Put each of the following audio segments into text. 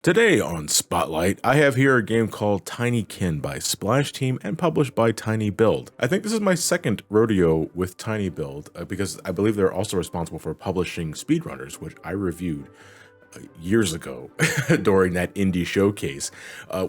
Today on Spotlight, I have here a game called Tinykin by Splash Team and published by Tiny Build. I think this is my second rodeo with Tiny Build because I believe they're also responsible for publishing Speedrunners, which I reviewed years ago during that indie showcase,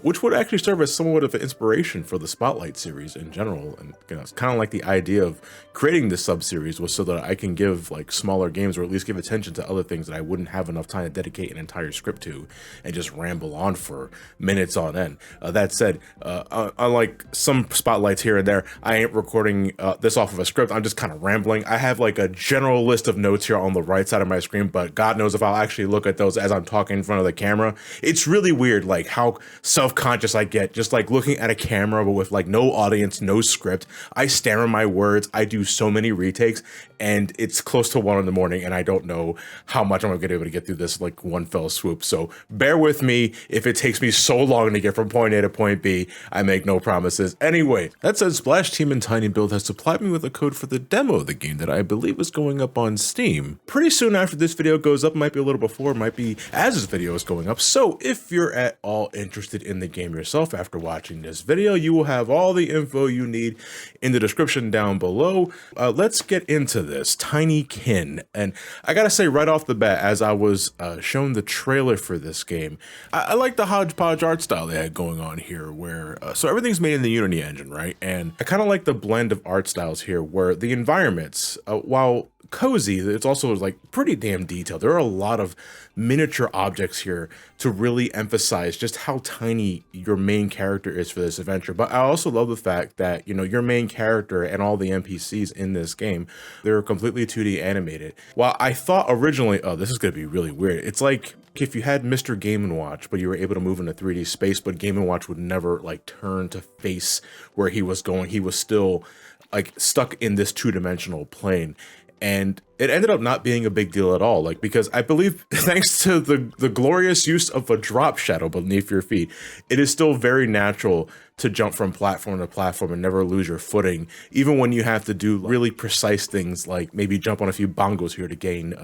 which would actually serve as somewhat of an inspiration for the Spotlight series in general. And it's kind of like the idea of creating this sub-series was so that I can give like smaller games, or at least give attention to other things that I wouldn't have enough time to dedicate an entire script to and just ramble on for minutes on end. That said, unlike some Spotlights here and there, I ain't recording this off of a script. I'm just kind of rambling. I have like a general list of notes here on the right side of my screen, but God knows if I'll actually look at those as I'm talking in front of the camera. It's really weird, like how self-conscious I get just like looking at a camera, but with like no audience, no script. I stare at my words. I do so many retakes, and it's close to 1 in the morning, and I don't know how much I'm gonna be able to get through this like one fell swoop. So bear with me if it takes me so long to get from point A to point B. I make no promises. Anyway, that said, Splash Team and Tiny Build has supplied me with a code for the demo of the game that I believe is going up on Steam pretty soon after this video goes up. Might be a little before, might be as this video is going up. So if you're at all interested in the game yourself after watching this video, you will have all the info you need in the description down below. Let's get into this Tinykin. And I gotta say right off the bat, as I was shown the trailer for this game, I like the hodgepodge art style they had going on here, where so everything's made in the Unity engine, right? And I kind of like the blend of art styles here, where the environments, while cozy, it's also like pretty damn detailed. There are a lot of miniature objects here to really emphasize just how tiny your main character is for this adventure. But I also love the fact that, you know, your main character and all the NPCs in this game, they're completely 2D animated. While I thought originally, oh, this is going to be really weird. It's like if you had Mr. Game & Watch, but you were able to move into 3D space, but Game & Watch would never like turn to face where he was going. He was still like stuck in this two-dimensional plane. And it ended up not being a big deal at all, like, because I believe thanks to the glorious use of a drop shadow beneath your feet, it is still very natural to jump from platform to platform and never lose your footing, even when you have to do really precise things like maybe jump on a few bongos here to gain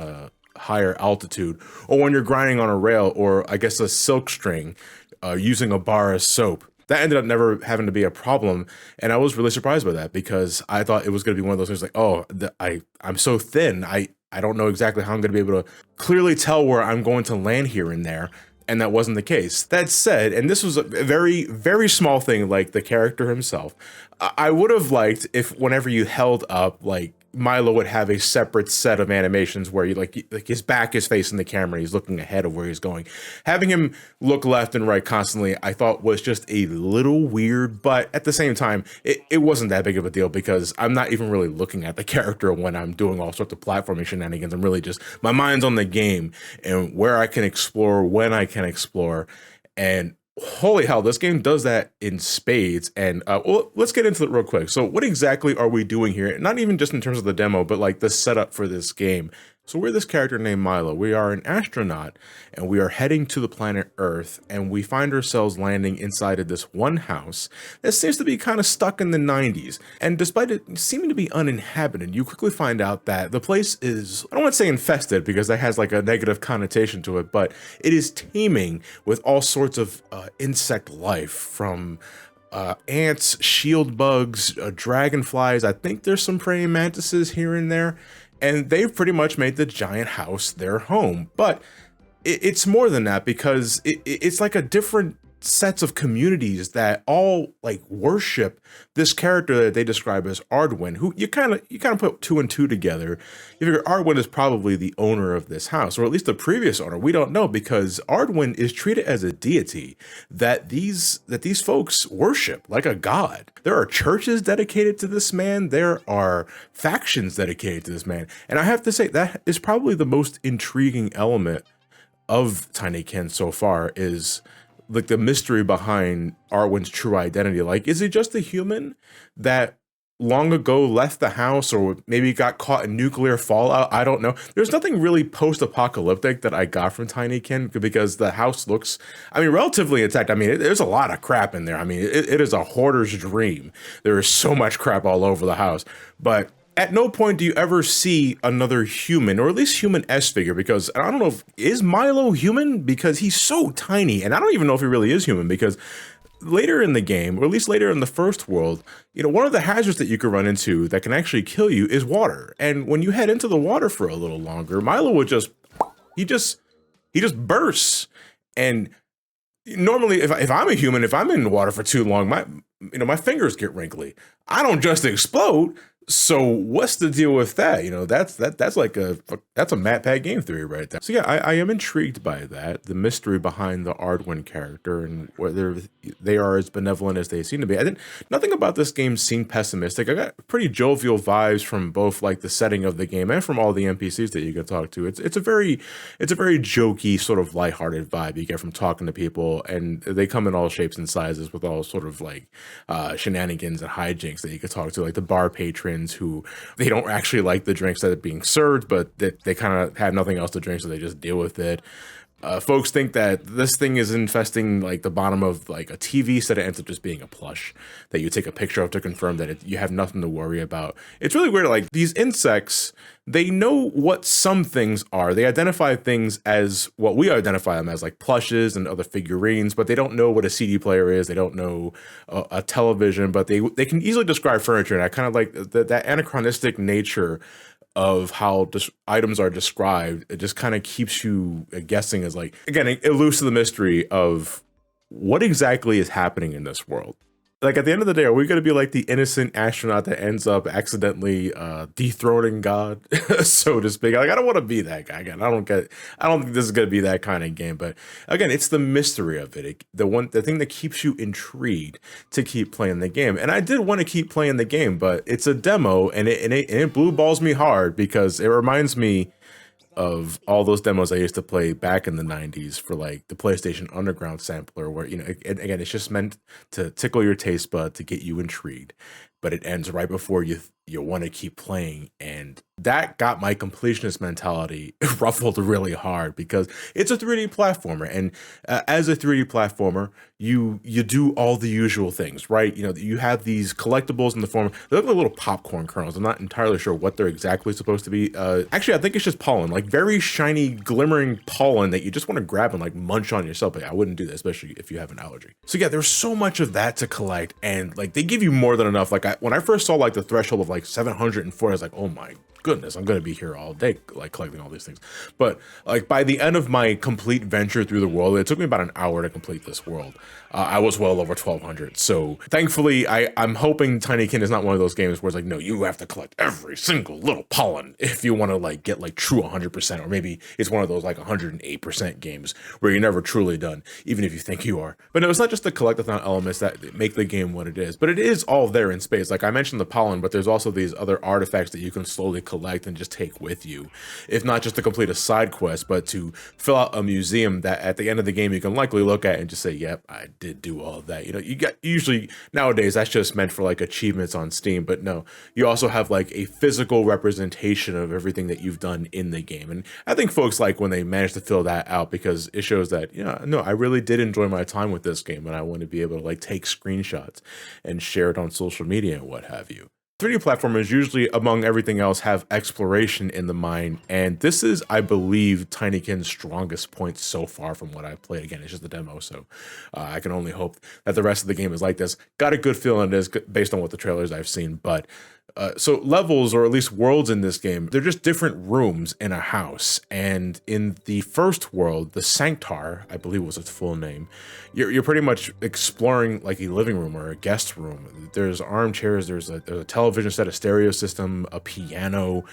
higher altitude, or when you're grinding on a rail, or I guess a silk string using a bar of soap. That ended up never having to be a problem, and I was really surprised by that because I thought it was going to be one of those things like, oh, I'm so thin, I don't know exactly how I'm going to be able to clearly tell where I'm going to land here and there, and that wasn't the case. That said, and this was a very, very small thing, like the character himself, I would have liked if whenever you held up, like, Milo would have a separate set of animations where you like his back is facing the camera, he's looking ahead of where he's going. Having him look left and right constantly, I thought was just a little weird, but at the same time, it wasn't that big of a deal because I'm not even really looking at the character when I'm doing all sorts of platforming shenanigans. I'm really just, my mind's on the game and where I can explore, when I can explore, and holy hell, this game does that in spades. And well, let's get into it real quick. So what exactly are we doing here? Not even just in terms of the demo, but like the setup for this game. So we're this character named Milo. We are an astronaut and we are heading to the planet Earth, and we find ourselves landing inside of this one house that seems to be kind of stuck in the 90s. And despite it seeming to be uninhabited, you quickly find out that the place is, I don't want to say infested because that has like a negative connotation to it, but it is teeming with all sorts of insect life, from ants, shield bugs, dragonflies. I think there's some praying mantises here and there. And they've pretty much made the giant house their home. But it's more than that, because it's like a different sets of communities that all like worship this character that they describe as Ardwin, who you kind of put 2 and 2 together. You figure Ardwin is probably the owner of this house, or at least the previous owner. We don't know, because Ardwin is treated as a deity that these folks worship like a god. There are churches dedicated to this man. There are factions dedicated to this man. And I have to say that is probably the most intriguing element of Tinykin so far, is like the mystery behind Arwen's true identity. Like, is he just a human that long ago left the house, or maybe got caught in nuclear fallout? I don't know. There's nothing really post-apocalyptic that I got from Tinykin, because the house looks, I mean, relatively intact. I mean, there's a lot of crap in there. I mean, it is a hoarder's dream. There is so much crap all over the house, but at no point do you ever see another human, or at least human-esque figure, because I don't know if, is Milo human? Because he's so tiny, and I don't even know if he really is human, because later in the game, or at least later in the first world, you know, one of the hazards that you could run into that can actually kill you is water. And when you head into the water for a little longer, Milo would he just bursts. And normally, if I'm a human, if I'm in the water for too long, my fingers get wrinkly. I don't just explode. So what's the deal with that? You know, that's like that's a MatPat game theory right there. So yeah, I am intrigued by that, the mystery behind the Ardwin character and whether they are as benevolent as they seem to be. Nothing about this game seemed pessimistic. I got pretty jovial vibes from both like the setting of the game and from all the NPCs that you can talk to. It's a very jokey, sort of lighthearted vibe you get from talking to people, and they come in all shapes and sizes with all sort of like shenanigans and hijinks that you could talk to, like the bar patrons who they don't actually like the drinks that are being served, but they kind of have nothing else to drink, so they just deal with it. Folks think that this thing is infesting like the bottom of like a TV set. It ends up just being a plush that you take a picture of to confirm that you have nothing to worry about. It's really weird. Like these insects, they know what some things are. They identify things as what we identify them as, like plushes and other figurines, but they don't know what a CD player is. They don't know a television, but they can easily describe furniture. And I kind of like that anachronistic nature of how items are described. It just kind of keeps you guessing, as like, again, it alludes to the mystery of what exactly is happening in this world. Like at the end of the day, are we going to be like the innocent astronaut that ends up accidentally dethroning God, so to speak? Like I don't want to be that guy again. I don't think this is going to be that kind of game. But again, it's the mystery of it. The thing that keeps you intrigued to keep playing the game. And I did want to keep playing the game, but it's a demo, and it blue balls me hard because it reminds me of all those demos I used to play back in the 90s for like the PlayStation Underground sampler, where, you know, again, it's just meant to tickle your taste bud, to get you intrigued, but it ends right before you want to keep playing. And that got my completionist mentality ruffled really hard, because it's a 3D platformer, and as a 3D platformer, you do all the usual things, right? You know, you have these collectibles in the form, they look like little popcorn kernels. I'm not entirely sure what they're exactly supposed to be. Actually, I think it's just pollen, like very shiny, glimmering pollen that you just want to grab and like munch on yourself. But I wouldn't do that, especially if you have an allergy. So yeah, there's so much of that to collect, and like they give you more than enough. Like when I first saw like the threshold of like 704, I was like, oh my goodness, I'm gonna be here all day like collecting all these things. But like by the end of my complete venture through the world, it took me about an hour to complete this world. I was well over 1200. So thankfully, I'm hoping Tinykin is not one of those games where it's like, no, you have to collect every single little pollen if you want to like get like true 100%, or maybe it's one of those like 108% games where you're never truly done, even if you think you are. But no, it's not just the collect-a-thon elements that make the game what it is, but it is all there in space. Like I mentioned the pollen, but there's also these other artifacts that you can slowly collect and just take with you, if not just to complete a side quest, but to fill out a museum that at the end of the game you can likely look at and just say, yep, I did do all of that. You know, you got, usually nowadays that's just meant for like achievements on Steam, but no, you also have like a physical representation of everything that you've done in the game. And I think folks like when they manage to fill that out, because it shows that, yeah, no, I really did enjoy my time with this game, and I want to be able to like take screenshots and share it on social media and what have you. 3D platformers usually, among everything else, have exploration in the mind, and this is, I believe, Tinykin's strongest point so far from what I've played. Again, it's just a demo, so I can only hope that the rest of the game is like this. Got a good feeling it is based on what the trailers I've seen, but so levels, or at least worlds in this game, they're just different rooms in a house. And in the first world, the Sanctar, I believe was its full name, you're pretty much exploring like a living room or a guest room. There's armchairs, there's a television set, a stereo system, a piano,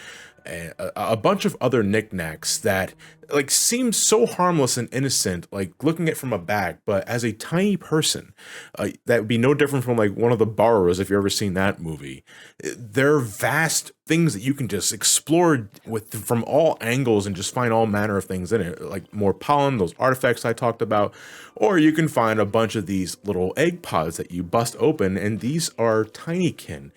a bunch of other knickknacks that like seem so harmless and innocent, like looking at from a back, but as a tiny person, that would be no different from like one of the borrowers, if you've ever seen that movie. They're vast things that you can just explore with from all angles and just find all manner of things in it, like more pollen, those artifacts I talked about, or you can find a bunch of these little egg pods that you bust open, and these are Tinykin.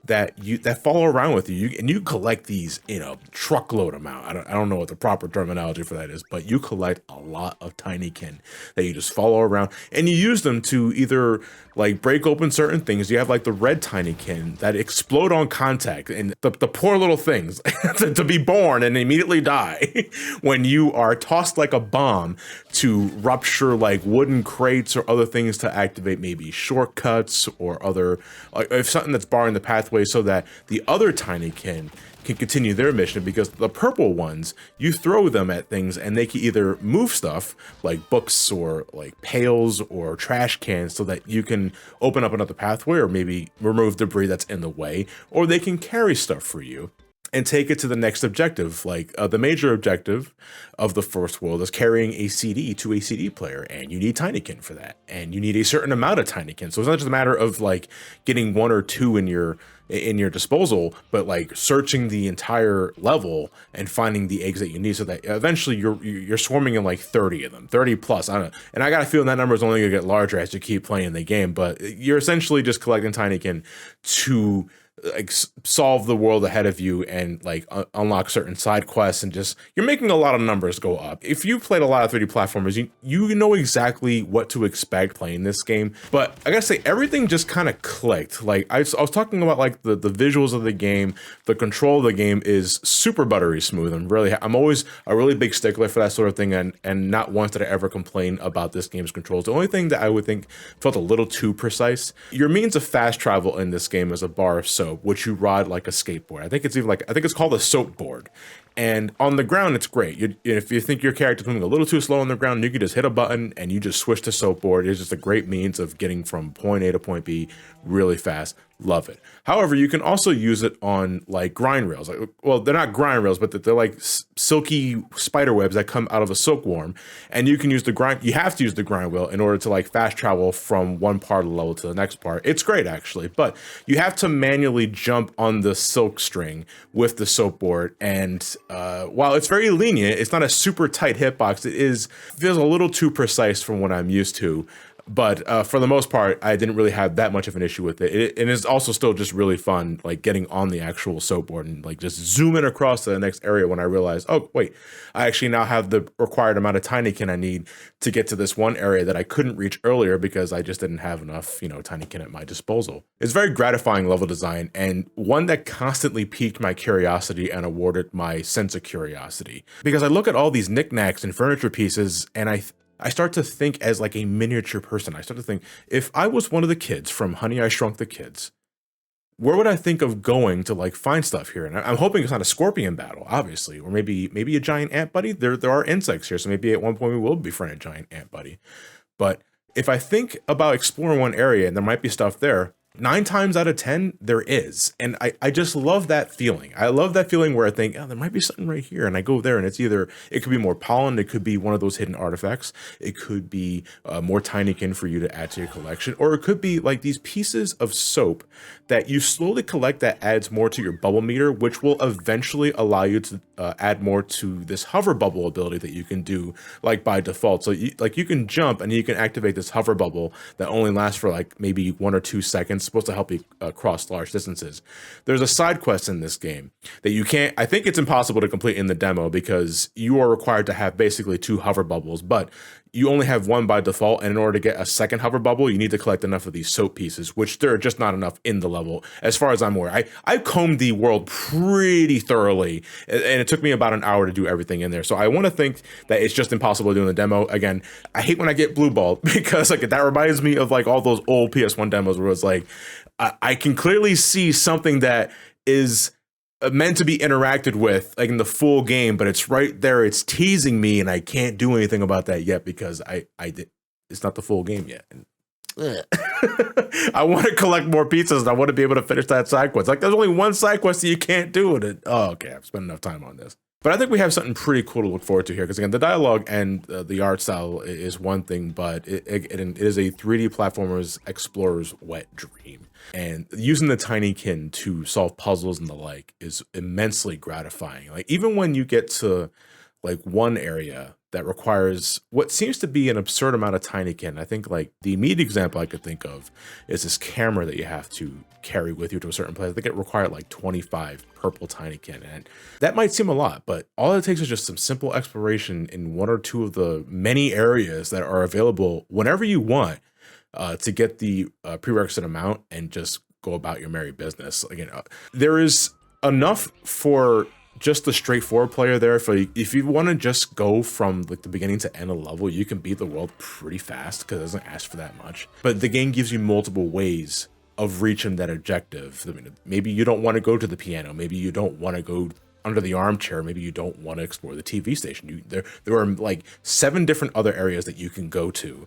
that follow around with you, and you collect these in a truckload amount. I don't know what the proper terminology for that is, but you collect a lot of Tinykin that you just follow around, and you use them to either like break open certain things. You have like the red Tinykin that explode on contact, and the poor little things to be born and immediately die when you are tossed like a bomb to rupture like wooden crates or other things to activate maybe shortcuts or other, like if something that's barring the pathway so that the other Tinykin can continue their mission, because the purple ones, you throw them at things and they can either move stuff like books or like pails or trash cans so that you can open up another pathway or maybe remove debris that's in the way, or they can carry stuff for you and take it to the next objective. Like the major objective of the first world is carrying a CD to a CD player, and you need Tinykin for that, and you need a certain amount of Tinykin. So it's not just a matter of like getting one or two in your disposal, but like searching the entire level and finding the eggs that you need, so that eventually you're swarming in like 30 of them, 30 plus. I don't know, and I got a feeling that number is only gonna get larger as you keep playing the game. But you're essentially just collecting Tinykin to like solve the world ahead of you and like unlock certain side quests, and just you're making a lot of numbers go up. If you played a lot of 3D platformers, you know exactly what to expect playing this game. But I gotta say, everything just kind of clicked. Like I was talking about like the visuals of the game, the control of the game is super buttery smooth. I'm always a really big stickler for that sort of thing, and not once did I ever complain about this game's controls. The only thing that I would think felt a little too precise, your means of fast travel in this game is a bar of soap, which you ride like a skateboard. I think it's called a soap board. And on the ground, it's great. If you think your character's moving a little too slow on the ground, you can just hit a button and you just switch to soap board. It's just a great means of getting from point A to point B really fast. Love it. However, you can also use it on like grind rails. Like, well, they're not grind rails, but they're like silky spider webs that come out of a silkworm. And you can use the grind. You have to use the grind wheel in order to like fast travel from one part of the level to the next part. It's great actually, but you have to manually jump on the silk string with the soap board. And while it's very lenient, it's not a super tight hitbox. Feels a little too precise from what I'm used to. But for the most part, I didn't really have that much of an issue with it. And it's also still just really fun, like getting on the actual soap board and like just zooming across to the next area when I realized, oh, wait, I actually now have the required amount of Tinykin I need to get to this one area that I couldn't reach earlier because I just didn't have enough, Tinykin at my disposal. It's very gratifying level design, and one that constantly piqued my curiosity and awarded my sense of curiosity. Because I look at all these knickknacks and furniture pieces, and I start to think as like a miniature person. I start to think, if I was one of the kids from Honey, I Shrunk the Kids, where would I think of going to like find stuff here? And I'm hoping it's not a scorpion battle, obviously, or maybe a giant ant buddy. There are insects here, so maybe at one point we will befriend a giant ant buddy. But if I think about exploring one area and there might be stuff there, 9 times out of 10, there is. And I just love that feeling. I love that feeling where I think, oh, there might be something right here. And I go there and it could be more pollen. It could be one of those hidden artifacts. It could be more Tinykin for you to add to your collection. Or it could be like these pieces of soap that you slowly collect that adds more to your bubble meter, which will eventually allow you to add more to this hover bubble ability that you can do like by default. So you can jump and you can activate this hover bubble that only lasts for like maybe 1 or 2 seconds. Supposed to help you cross large distances. There's a side quest in this game that you can't, I think it's impossible to complete in the demo because you are required to have basically 2 hover bubbles, but you only have 1 by default, and in order to get a second hover bubble, you need to collect enough of these soap pieces, which there are just not enough in the level, as far as I'm aware. I combed the world pretty thoroughly, and it took me about an hour to do everything in there, so I want to think that it's just impossible to do in the demo. Again, I hate when I get blue balled, because like that reminds me of like all those old PS1 demos where it's like, I can clearly see something that is meant to be interacted with like in the full game, but it's right there, it's teasing me, and I can't do anything about that yet because it's not the full game yet. I want to collect more pizzas and I want to be able to finish that side quest. Like there's only 1 side quest that you can't do with it. Oh, okay, I've spent enough time on this. But I think we have something pretty cool to look forward to here, because again, the dialogue and the art style is one thing, but it is a 3D platformers explorer's wet dream. And using the Tinykin to solve puzzles and the like is immensely gratifying. Like even when you get to like one area that requires what seems to be an absurd amount of Tinykin. I think like the immediate example I could think of is this camera that you have to carry with you to a certain place. I think it required like 25 purple Tinykin, and that might seem a lot, but all it takes is just some simple exploration in one or two of the many areas that are available whenever you want to get the prerequisite amount and just go about your merry business. Again, there is enough for just the straightforward player there. If you want to just go from like the beginning to end of the level, you can beat the world pretty fast because it doesn't ask for that much. But the game gives you multiple ways of reaching that objective. I mean, maybe you don't want to go to the piano. Maybe you don't want to go under the armchair. Maybe you don't want to explore the TV station. There are like 7 different other areas that you can go to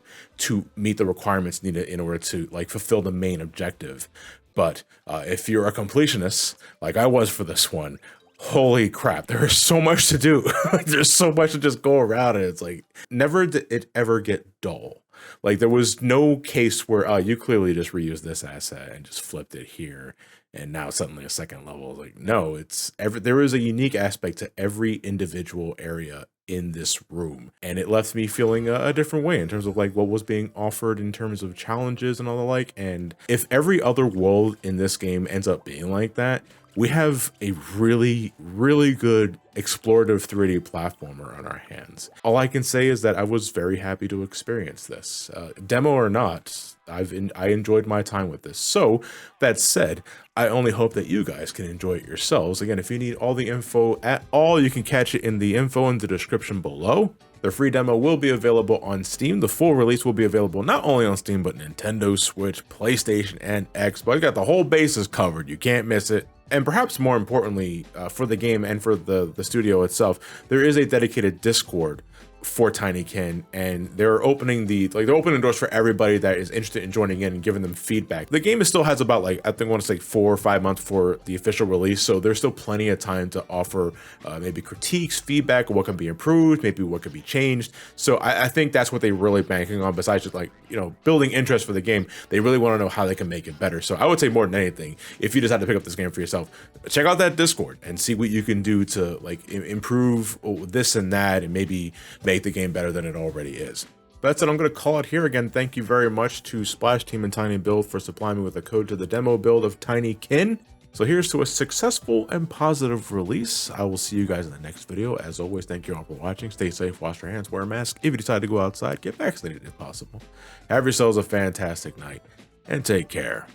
meet the requirements needed in order to like fulfill the main objective. But if you're a completionist, like I was for this one, holy crap, there is so much to do. There's so much to just go around, and it's like, never did it ever get dull. Like there was no case where you clearly just reused this asset and just flipped it here, and now suddenly a second level. Like, no, there is a unique aspect to every individual area in this room, and it left me feeling a different way in terms of like what was being offered in terms of challenges and all the like. And if every other world in this game ends up being like that, we have a really, really good explorative 3D platformer on our hands. All I can say is that I was very happy to experience this. Demo or not, I enjoyed my time with this. So that said, I only hope that you guys can enjoy it yourselves. Again, if you need all the info at all, you can catch it in the info in the description below. The free demo will be available on Steam. The full release will be available not only on Steam, but Nintendo Switch, PlayStation, and Xbox. You got the whole bases covered. You can't miss it. And perhaps more importantly, for the game and for the studio itself, there is a dedicated Discord for Tinykin, and they're opening doors for everybody that is interested in joining in and giving them feedback. The game still has about like, I think I want to say 4 or 5 months for the official release, so there's still plenty of time to offer maybe critiques, feedback, what can be improved, maybe what could be changed. So I think that's what they're really banking on, besides just like, you know, building interest for the game. They really want to know how they can make it better. So I would say more than anything, if you decide to pick up this game for yourself, check out that Discord and see what you can do to like improve this and that, and maybe make the game better than it already is. That's it. I'm going to call it here. Again, thank you very much to Splash Team and Tiny Build for supplying me with a code to the demo build of Tinykin. So here's to a successful and positive release. I will see you guys in the next video. As always, thank you all for watching. Stay safe, wash your hands, wear a mask. If you decide to go outside, get vaccinated if possible. Have yourselves a fantastic night, and take care.